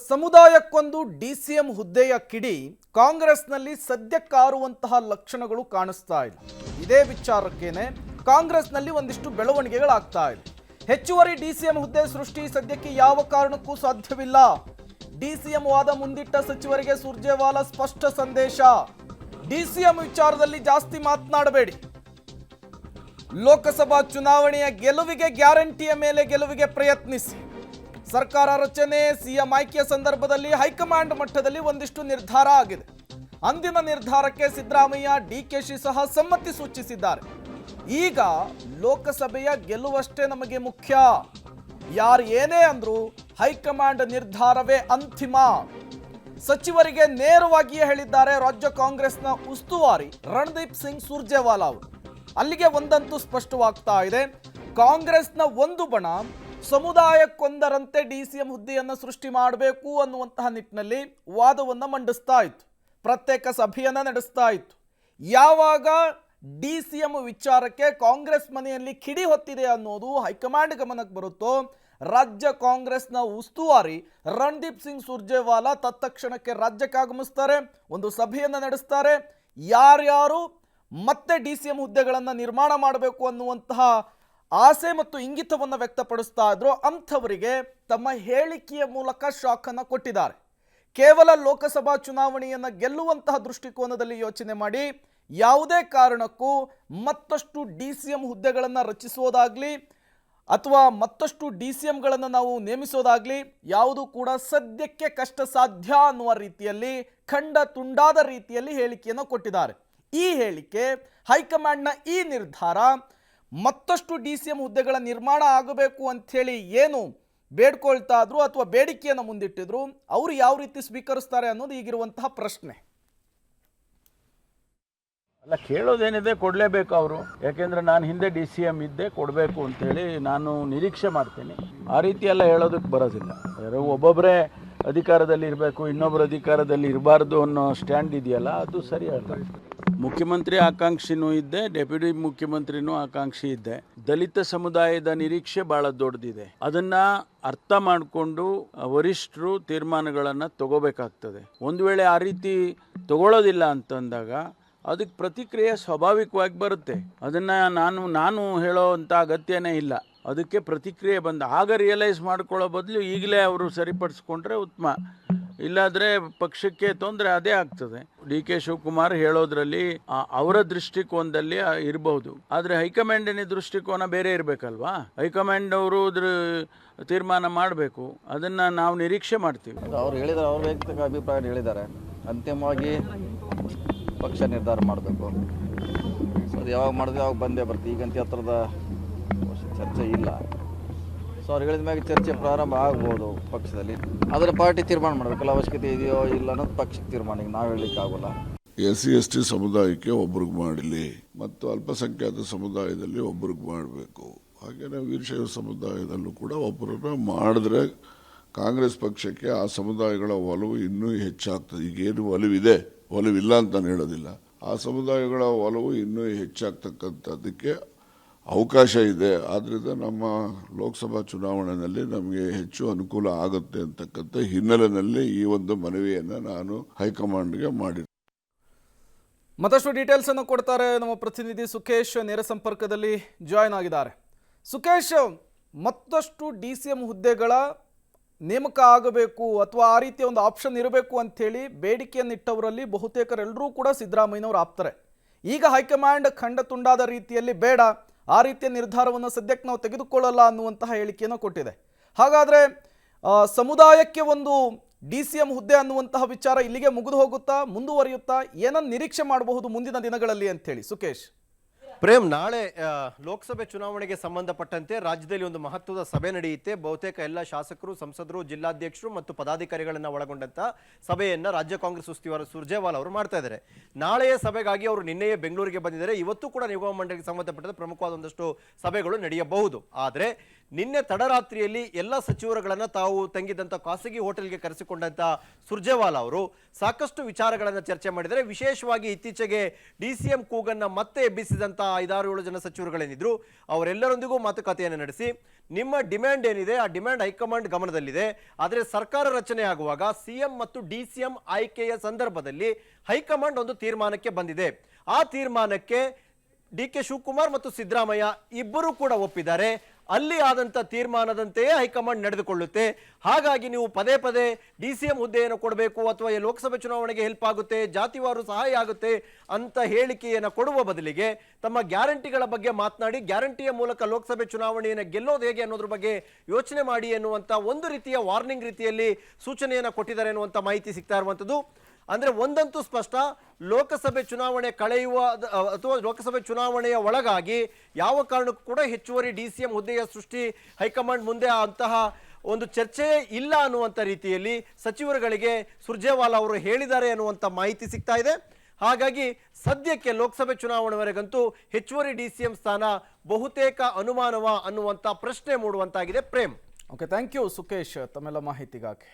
ಸಮುದಾಯಕ್ಕೊಂದು DCM ಹುದ್ದೆಯ ಕಿಡಿ ಕಾಂಗ್ರೆಸ್ನಲ್ಲಿ ಸದ್ಯಕ್ಕಾರುವಂತಹ ಲಕ್ಷಣಗಳು ಕಾಣಿಸ್ತಾ ಇದೆ. ಇದೇ ವಿಚಾರಕ್ಕೇನೆ ಕಾಂಗ್ರೆಸ್ನಲ್ಲಿ ಒಂದಿಷ್ಟು ಬೆಳವಣಿಗೆಗಳಾಗ್ತಾ ಇದೆ. ಹೆಚ್ಚುವರಿ ಡಿಸಿಎಂ ಹುದ್ದೆ ಸೃಷ್ಟಿ ಸದ್ಯಕ್ಕೆ ಯಾವ ಕಾರಣಕ್ಕೂ ಸಾಧ್ಯವಿಲ್ಲ. ಡಿಸಿಎಂ ವಾದ ಮುಂದಿಟ್ಟ ಸಚಿವರಿಗೆ ಸುರ್ಜೇವಾಲಾ ಸ್ಪಷ್ಟ ಸಂದೇಶ. ಡಿಸಿಎಂ ವಿಚಾರದಲ್ಲಿ ಜಾಸ್ತಿ ಮಾತನಾಡಬೇಡಿ. ಲೋಕಸಭಾ ಚುನಾವಣೆಯ ಗೆಲುವಿಗೆ ಗ್ಯಾರಂಟಿಯ ಮೇಲೆ ಗೆಲುವಿಗೆ ಪ್ರಯತ್ನಿಸಿ. ಸರ್ಕಾರ ರಚನೆ ಸಿಎಂ ಆಯ್ಕೆಯ ಸಂದರ್ಭದಲ್ಲಿ ಹೈಕಮಾಂಡ್ ಮಟ್ಟದಲ್ಲಿ ಒಂದಿಷ್ಟು ನಿರ್ಧಾರ ಆಗಿದೆ. ಅಂದಿನ ನಿರ್ಧಾರಕ್ಕೆ ಸಿದ್ದರಾಮಯ್ಯ ಡಿಕೆಶಿ ಸಹ ಸಮ್ಮತಿ ಸೂಚಿಸಿದ್ದಾರೆ. ಈಗ ಲೋಕಸಭೆಯ ಗೆಲುವಷ್ಟೇ ನಮಗೆ ಮುಖ್ಯ. ಯಾರು ಏನೇ ಅಂದ್ರು ಹೈಕಮಾಂಡ್ ನಿರ್ಧಾರವೇ ಅಂತಿಮ. ಸಚಿವರಿಗೆ ನೇರವಾಗಿಯೇ ಹೇಳಿದ್ದಾರೆ ರಾಜ್ಯ ಕಾಂಗ್ರೆಸ್ನ ಉಸ್ತುವಾರಿ ರಣದೀಪ್ ಸಿಂಗ್ ಸುರ್ಜೇವಾಲಾ ಅವರು. ಅಲ್ಲಿಗೆ ಒಂದಂತೂ ಸ್ಪಷ್ಟವಾಗ್ತಾ ಇದೆ, ಕಾಂಗ್ರೆಸ್ನ ಒಂದು ಬಣ ಸಮುದಾಯಕ್ಕೊಂದರಂತೆ ಡಿಸಿಎಂ ಹುದ್ದೆಯನ್ನು ಸೃಷ್ಟಿ ಮಾಡಬೇಕು ಅನ್ನುವಂತಹ ನಿಟ್ಟಿನಲ್ಲಿ ವಾದವನ್ನು ಮಂಡಿಸ್ತಾ ಇತ್ತು. ಪ್ರತ್ಯೇಕ ಸಭೆಯನ್ನು ನಡೆಸ್ತಾ ಇತ್ತು. ಯಾವಾಗ ಡಿಸಿಎಂ ವಿಚಾರಕ್ಕೆ ಕಾಂಗ್ರೆಸ್ ಮನೆಯಲ್ಲಿ ಕಿಡಿ ಹೊತ್ತಿದೆ ಅನ್ನೋದು ಹೈಕಮಾಂಡ್ ಗಮನಕ್ಕೆ ಬರುತ್ತೋ, ರಾಜ್ಯ ಕಾಂಗ್ರೆಸ್ನ ಉಸ್ತುವಾರಿ ರಣದೀಪ್ ಸಿಂಗ್ ಸುರ್ಜೇವಾಲಾ ತತ್ಕ್ಷಣಕ್ಕೆ ರಾಜ್ಯಕ್ಕೆ ಆಗಮಿಸ್ತಾರೆ. ಒಂದು ಸಭೆಯನ್ನು ನಡೆಸ್ತಾರೆ. ಯಾರ್ಯಾರು ಮತ್ತೆ ಡಿಸಿಎಂ ಹುದ್ದೆಗಳನ್ನು ನಿರ್ಮಾಣ ಮಾಡಬೇಕು ಅನ್ನುವಂತಹ ಆಸೆ ಮತ್ತು ಇಂಗಿತವನ್ನು ವ್ಯಕ್ತಪಡಿಸ್ತಾ ಇದ್ರು ಅಂಥವರಿಗೆ ತಮ್ಮ ಹೇಳಿಕೆಯ ಮೂಲಕ ಶಾಕ್ ಅನ್ನು ಕೊಟ್ಟಿದ್ದಾರೆ. ಕೇವಲ ಲೋಕಸಭಾ ಚುನಾವಣೆಯನ್ನು ಗೆಲ್ಲುವಂತಹ ದೃಷ್ಟಿಕೋನದಲ್ಲಿ ಯೋಚನೆ ಮಾಡಿ ಯಾವುದೇ ಕಾರಣಕ್ಕೂ ಮತ್ತಷ್ಟು ಡಿಸಿಎಂ ಹುದ್ದೆಗಳನ್ನು ರಚಿಸೋದಾಗ್ಲಿ ಅಥವಾ ಮತ್ತಷ್ಟು ಡಿಸಿಎಂಗಳನ್ನು ನಾವು ನೇಮಿಸೋದಾಗ್ಲಿ ಯಾವುದು ಕೂಡ ಸದ್ಯಕ್ಕೆ ಕಷ್ಟ ಸಾಧ್ಯ ಅನ್ನುವ ರೀತಿಯಲ್ಲಿ ಖಂಡ ತುಂಡಾದ ರೀತಿಯಲ್ಲಿ ಹೇಳಿಕೆಯನ್ನು ಕೊಟ್ಟಿದ್ದಾರೆ. ಈ ಹೇಳಿಕೆ, ಹೈಕಮಾಂಡ್ನ ಈ ನಿರ್ಧಾರ ಮತ್ತಷ್ಟು ಡಿಸಿಎಂ ಹುದ್ದೆಗಳ ನಿರ್ಮಾಣ ಆಗಬೇಕು ಅಂಥೇಳಿ ಏನು ಬೇಡ್ಕೊಳ್ತಾ ಇದ್ರು ಅಥವಾ ಬೇಡಿಕೆಯನ್ನು ಮುಂದಿಟ್ಟಿದ್ರು, ಅವರು ಯಾವ ರೀತಿ ಸ್ವೀಕರಿಸ್ತಾರೆ ಅನ್ನೋದು ಈಗಿರುವಂತಹ ಪ್ರಶ್ನೆ. ಅಲ್ಲ, ಕೇಳೋದೇನಿದೆ ಕೊಡಲೇಬೇಕು ಅವರು. ಯಾಕೆಂದರೆ ನಾನು ಹಿಂದೆ DCM ಇದ್ದೆ, ಕೊಡಬೇಕು ಅಂತೇಳಿ ನಾನು ನಿರೀಕ್ಷೆ ಮಾಡ್ತೀನಿ. ಆ ರೀತಿ ಎಲ್ಲ ಹೇಳೋದಕ್ಕೆ ಬರೋದಿಲ್ಲ. ಯಾರೋ ಒಬ್ಬೊಬ್ಬರೇ ಅಧಿಕಾರದಲ್ಲಿ ಇರಬೇಕು, ಇನ್ನೊಬ್ಬರು ಅಧಿಕಾರದಲ್ಲಿ ಇರಬಾರ್ದು ಅನ್ನೋ ಸ್ಟ್ಯಾಂಡ್ ಇದೆಯಲ್ಲ, ಅದು ಸರಿ ಅಲ್ಲ. ಮುಖ್ಯಮಂತ್ರಿ ಆಕಾಂಕ್ಷಿನೂ ಇದ್ದೆ, ಡೆಪ್ಯೂಟಿ ಮುಖ್ಯಮಂತ್ರಿನೂ ಆಕಾಂಕ್ಷಿ ಇದ್ದೆ. ದಲಿತ ಸಮುದಾಯದ ನಿರೀಕ್ಷೆ ಭಾಳ ದೊಡ್ಡದಿದೆ. ಅದನ್ನು ಅರ್ಥ ಮಾಡಿಕೊಂಡು ವರಿಷ್ಠರು ತೀರ್ಮಾನಗಳನ್ನು ತಗೋಬೇಕಾಗ್ತದೆ. ಒಂದು ವೇಳೆ ಆ ರೀತಿ ತಗೊಳ್ಳೋದಿಲ್ಲ ಅಂತಂದಾಗ ಅದಕ್ಕೆ ಪ್ರತಿಕ್ರಿಯೆ ಸ್ವಾಭಾವಿಕವಾಗಿ ಬರುತ್ತೆ. ಅದನ್ನು ನಾನು ಹೇಳೋ ಅಂಥ ಅಗತ್ಯನೇ ಇಲ್ಲ. ಅದಕ್ಕೆ ಪ್ರತಿಕ್ರಿಯೆ ಆಗ ರಿಯಲೈಸ್ ಮಾಡ್ಕೊಳ್ಳೋ ಬದಲು ಈಗಲೇ ಅವರು ಸರಿಪಡಿಸ್ಕೊಂಡ್ರೆ ಉತ್ತಮ. ಇಲ್ಲಾದರೆ ಪಕ್ಷಕ್ಕೆ ತೊಂದರೆ ಅದೇ ಆಗ್ತದೆ. DK ಶಿವಕುಮಾರ್ ಹೇಳೋದ್ರಲ್ಲಿ ಅವರ ದೃಷ್ಟಿಕೋನದಲ್ಲಿ ಇರಬಹುದು, ಆದರೆ ಹೈಕಮಾಂಡಿನ ದೃಷ್ಟಿಕೋನ ಬೇರೆ ಇರಬೇಕಲ್ವಾ. ಹೈಕಮಾಂಡ್ ಅವರು ತೀರ್ಮಾನ ಮಾಡಬೇಕು. ಅದನ್ನು ನಾವು ನಿರೀಕ್ಷೆ ಮಾಡ್ತೀವಿ. ಅವ್ರು ಹೇಳಿದ್ದಾರೆ, ಅವ್ರ ವೈಯಕ್ತಿಕ ಅಭಿಪ್ರಾಯ ಹೇಳಿದ್ದಾರೆ. ಅಂತಿಮವಾಗಿ ಪಕ್ಷ ನಿರ್ಧಾರ ಮಾಡಬೇಕು. ಸೊ ಅದು ಯಾವಾಗ ಮಾಡಿದ್ರೆ ಯಾವಾಗ ಬಂದೇ ಬರ್ತೀವಿ. ಈಗಂತ ಹತ್ರದ ಚರ್ಚೆ ಇಲ್ಲ. ಸೊ ಅವ್ರು ಹೇಳಿದ ಮ್ಯಾಗೆ ಚರ್ಚೆ ಪ್ರಾರಂಭ ಆಗ್ಬೋದು ಪಕ್ಷದಲ್ಲಿ. ಅದರ ಪಾರ್ಟಿ ತೀರ್ಮಾನ ಮಾಡಬೇಕಲ್ಲ, ಅವಶ್ಯಕತೆ ಇದೆಯೋ ಇಲ್ಲ ಅನ್ನೋದು ಪಕ್ಷಕ್ಕೆ ತೀರ್ಮಾನ. ಈಗ ನಾವು ಹೇಳಲಿಕ್ಕೆ ಆಗೋಲ್ಲ. SC ST ಸಮುದಾಯಕ್ಕೆ ಒಬ್ರಿಗೆ ಮಾಡಲಿ ಮತ್ತು ಅಲ್ಪಸಂಖ್ಯಾತ ಸಮುದಾಯದಲ್ಲಿ ಒಬ್ರಿಗೆ ಮಾಡಬೇಕು. ಹಾಗೆಯೇ ವೀರಶೈವ ಸಮುದಾಯದಲ್ಲೂ ಕೂಡ ಒಬ್ಬರನ್ನ ಮಾಡಿದ್ರೆ ಕಾಂಗ್ರೆಸ್ ಪಕ್ಷಕ್ಕೆ ಆ ಸಮುದಾಯಗಳ ಒಲವು ಇನ್ನೂ ಹೆಚ್ಚಾಗ್ತದೆ. ಈಗೇನು ಒಲವಿದೆ, ಒಲವಿಲ್ಲ ಅಂತ ನಾನು ಹೇಳೋದಿಲ್ಲ. ಆ ಸಮುದಾಯಗಳ ಒಲವು ಇನ್ನೂ ಹೆಚ್ಚಾಗ್ತಕ್ಕಂಥದ್ದಕ್ಕೆ ಅವಕಾಶ ಇದೆ. ಆದ್ದರಿಂದ ನಮ್ಮ ಲೋಕಸಭಾ ಚುನಾವಣೆಯಲ್ಲಿ ನಮಗೆ ಹೆಚ್ಚು ಅನುಕೂಲ ಆಗುತ್ತೆ ಅಂತಕ್ಕಂಥ ಹಿನ್ನೆಲೆಯಲ್ಲಿ ಈ ಒಂದು ಮನವಿಯನ್ನು ನಾನು ಹೈಕಮಾಂಡ್ಗೆ ಮಾಡಿದ್ದೆ. ಮತ್ತಷ್ಟು ಡೀಟೇಲ್ಸ್ ಅನ್ನು ಕೊಡ್ತಾರೆ ನಮ್ಮ ಪ್ರತಿನಿಧಿ ಸುಖೇಶ್, ನೇರ ಸಂಪರ್ಕದಲ್ಲಿ ಜಾಯ್ನ್ ಆಗಿದ್ದಾರೆ. ಸುಖೇಶ್, ಮತ್ತಷ್ಟು DCM ಹುದ್ದೆಗಳ ನೇಮಕ ಆಗಬೇಕು ಅಥವಾ ಆ ರೀತಿಯ ಒಂದು ಆಪ್ಷನ್ ಇರಬೇಕು ಅಂಥೇಳಿ ಬೇಡಿಕೆಯನ್ನಿಟ್ಟವರಲ್ಲಿ ಬಹುತೇಕರೆಲ್ಲರೂ ಕೂಡ ಸಿದ್ದರಾಮಯ್ಯನವರು ಆಪ್ತಾರೆ. ಈಗ ಹೈಕಮಾಂಡ್ ಖಂಡ ತುಂಡಾದ ರೀತಿಯಲ್ಲಿ ಬೇಡ, ಆ ರೀತಿಯ ನಿರ್ಧಾರವನ್ನು ಸದ್ಯಕ್ಕೆ ನಾವು ತೆಗೆದುಕೊಳ್ಳಲ್ಲ ಅನ್ನುವಂತಹ ಹೇಳಿಕೆಯನ್ನು ಕೊಟ್ಟಿದೆ. ಹಾಗಾದರೆ ಸಮುದಾಯಕ್ಕೆ ಒಂದು DCM ಹುದ್ದೆ ಅನ್ನುವಂತಹ ವಿಚಾರ ಇಲ್ಲಿಗೆ ಮುಗಿದು ಹೋಗುತ್ತಾ, ಮುಂದುವರಿಯುತ್ತಾ, ಏನನ್ನು ನಿರೀಕ್ಷೆ ಮಾಡಬಹುದು ಮುಂದಿನ ದಿನಗಳಲ್ಲಿ ಅಂಥೇಳಿ ಸುಖೇಶ್? ಪ್ರೇಮ್, ನಾಳೆ ಲೋಕಸಭೆ ಚುನಾವಣೆಗೆ ಸಂಬಂಧಪಟ್ಟಂತೆ ರಾಜ್ಯದಲ್ಲಿ ಒಂದು ಮಹತ್ವದ ಸಭೆ ನಡೆಯುತ್ತೆ. ಬಹುತೇಕ ಎಲ್ಲ ಶಾಸಕರು, ಸಂಸದರು, ಜಿಲ್ಲಾಧ್ಯಕ್ಷರು ಮತ್ತು ಪದಾಧಿಕಾರಿಗಳನ್ನು ಒಳಗೊಂಡಂತ ಸಭೆಯನ್ನ ರಾಜ್ಯ ಕಾಂಗ್ರೆಸ್ ಉಸ್ತುವಾರಿ ಸುರ್ಜೇವಾಲಾ ಅವರು ಮಾಡ್ತಾ ಇದ್ದಾರೆ. ನಾಳೆಯ ಸಭೆಗಾಗಿ ಅವರು ನಿನ್ನೆಯೇ ಬೆಂಗಳೂರಿಗೆ ಬಂದಿದ್ದಾರೆ. ಇವತ್ತು ಕೂಡ ನಿಗಮ ಮಂಡಳಿಗೆ ಸಂಬಂಧಪಟ್ಟಂತೆ ಪ್ರಮುಖವಾದ ಒಂದಷ್ಟು ಸಭೆಗಳು ನಡೆಯಬಹುದು. ಆದರೆ ನಿನ್ನೆ ತಡರಾತ್ರಿಯಲ್ಲಿ ಎಲ್ಲ ಸಚಿವರುಗಳನ್ನ ತಾವು ತಂಗಿದಂತ ಖಾಸಗಿ ಹೋಟೆಲ್ಗೆ ಕರೆಸಿಕೊಂಡಂತ ಸುರ್ಜೇವಾಲಾ ಅವರು ಸಾಕಷ್ಟು ವಿಚಾರಗಳನ್ನು ಚರ್ಚೆ ಮಾಡಿದ್ದಾರೆ. ವಿಶೇಷವಾಗಿ ಇತ್ತೀಚೆಗೆ DCM ಕೂಗನ್ನ ಮತ್ತೆ ಎಬ್ಬಿಸಿದಂತ 5-6-7 ಜನ ಸಚಿವರುಗಳೇನಿದ್ರು ಅವರೆಲ್ಲರೊಂದಿಗೂ ಮಾತುಕತೆಯನ್ನು ನಡೆಸಿ ನಿಮ್ಮ ಡಿಮ್ಯಾಂಡ್ ಏನಿದೆ ಆ ಡಿಮ್ಯಾಂಡ್ ಹೈಕಮಾಂಡ್ ಗಮನದಲ್ಲಿದೆ. ಆದರೆ ಸರ್ಕಾರ ರಚನೆ ಆಗುವಾಗ ಸಿಎಂ ಮತ್ತು ಡಿಸಿಎಂ ಆಯ್ಕೆಯ ಸಂದರ್ಭದಲ್ಲಿ ಹೈಕಮಾಂಡ್ ಒಂದು ತೀರ್ಮಾನಕ್ಕೆ ಬಂದಿದೆ. ಆ ತೀರ್ಮಾನಕ್ಕೆ ಡಿ.ಕೆ. ಶಿವಕುಮಾರ್ ಮತ್ತು ಸಿದ್ದರಾಮಯ್ಯ ಇಬ್ಬರೂ ಕೂಡ ಒಪ್ಪಿದ್ದಾರೆ. ಅಲ್ಲಿ ಆದಂಥ ತೀರ್ಮಾನದಂತೆಯೇ ಹೈಕಮಾಂಡ್ ನಡೆದುಕೊಳ್ಳುತ್ತೆ. ಹಾಗಾಗಿ ನೀವು ಪದೇ ಪದೇ ಡಿಸಿಎಂ ಹುದ್ದೆಯನ್ನು ಕೊಡಬೇಕು ಅಥವಾ ಲೋಕಸಭೆ ಚುನಾವಣೆಗೆ ಹೆಲ್ಪ್ ಆಗುತ್ತೆ, ಜಾತಿವಾರು ಸಹಾಯ ಆಗುತ್ತೆ ಅಂತ ಹೇಳಿಕೆಯನ್ನು ಕೊಡುವ ಬದಲಿಗೆ ತಮ್ಮ ಗ್ಯಾರಂಟಿಗಳ ಬಗ್ಗೆ ಮಾತನಾಡಿ ಗ್ಯಾರಂಟಿಯ ಮೂಲಕ ಲೋಕಸಭೆ ಚುನಾವಣೆಯನ್ನು ಗೆಲ್ಲೋದು ಹೇಗೆ ಅನ್ನೋದ್ರ ಬಗ್ಗೆ ಯೋಚನೆ ಮಾಡಿ ಎನ್ನುವಂಥ ಒಂದು ರೀತಿಯ ವಾರ್ನಿಂಗ್ ರೀತಿಯಲ್ಲಿ ಸೂಚನೆಯನ್ನು ಕೊಟ್ಟಿದ್ದಾರೆ ಎನ್ನುವಂಥ ಮಾಹಿತಿ ಸಿಗ್ತಾ ಇರುವಂಥದ್ದು. ಅಂದರೆ ಒಂದಂತೂ ಸ್ಪಷ್ಟ, ಲೋಕಸಭೆ ಚುನಾವಣೆ ಕಳೆಯುವ ಅಥವಾ ಲೋಕಸಭೆ ಚುನಾವಣೆಯ ಒಳಗಾಗಿ ಯಾವ ಕಾರಣಕ್ಕೂ ಕೂಡ ಹೆಚ್ಚುವರಿ ಡಿಸಿಎಂ ಹುದ್ದೆಯ ಸೃಷ್ಟಿ ಹೈಕಮಾಂಡ್ ಮುಂದೆ ಅಂತಹ ಒಂದು ಚರ್ಚೆಯೇ ಇಲ್ಲ ಅನ್ನುವಂಥ ರೀತಿಯಲ್ಲಿ ಸಚಿವರುಗಳಿಗೆ ಸುರ್ಜೇವಾಲಾ ಅವರು ಹೇಳಿದ್ದಾರೆ ಅನ್ನುವಂಥ ಮಾಹಿತಿ ಸಿಗ್ತಾ ಇದೆ. ಹಾಗಾಗಿ ಸದ್ಯಕ್ಕೆ ಲೋಕಸಭೆ ಚುನಾವಣೆವರೆಗಂತೂ ಹೆಚ್ಚುವರಿ ಡಿಸಿಎಂ ಸ್ಥಾನ ಬಹುತೇಕ ಅನುಮಾನವ ಅನ್ನುವಂಥ ಪ್ರಶ್ನೆ ಮೂಡುವಂತಾಗಿದೆ. Prem. Okay, thank you Sukesh ತಮ್ಮೆಲ್ಲ ಮಾಹಿತಿಗಾಗಿ.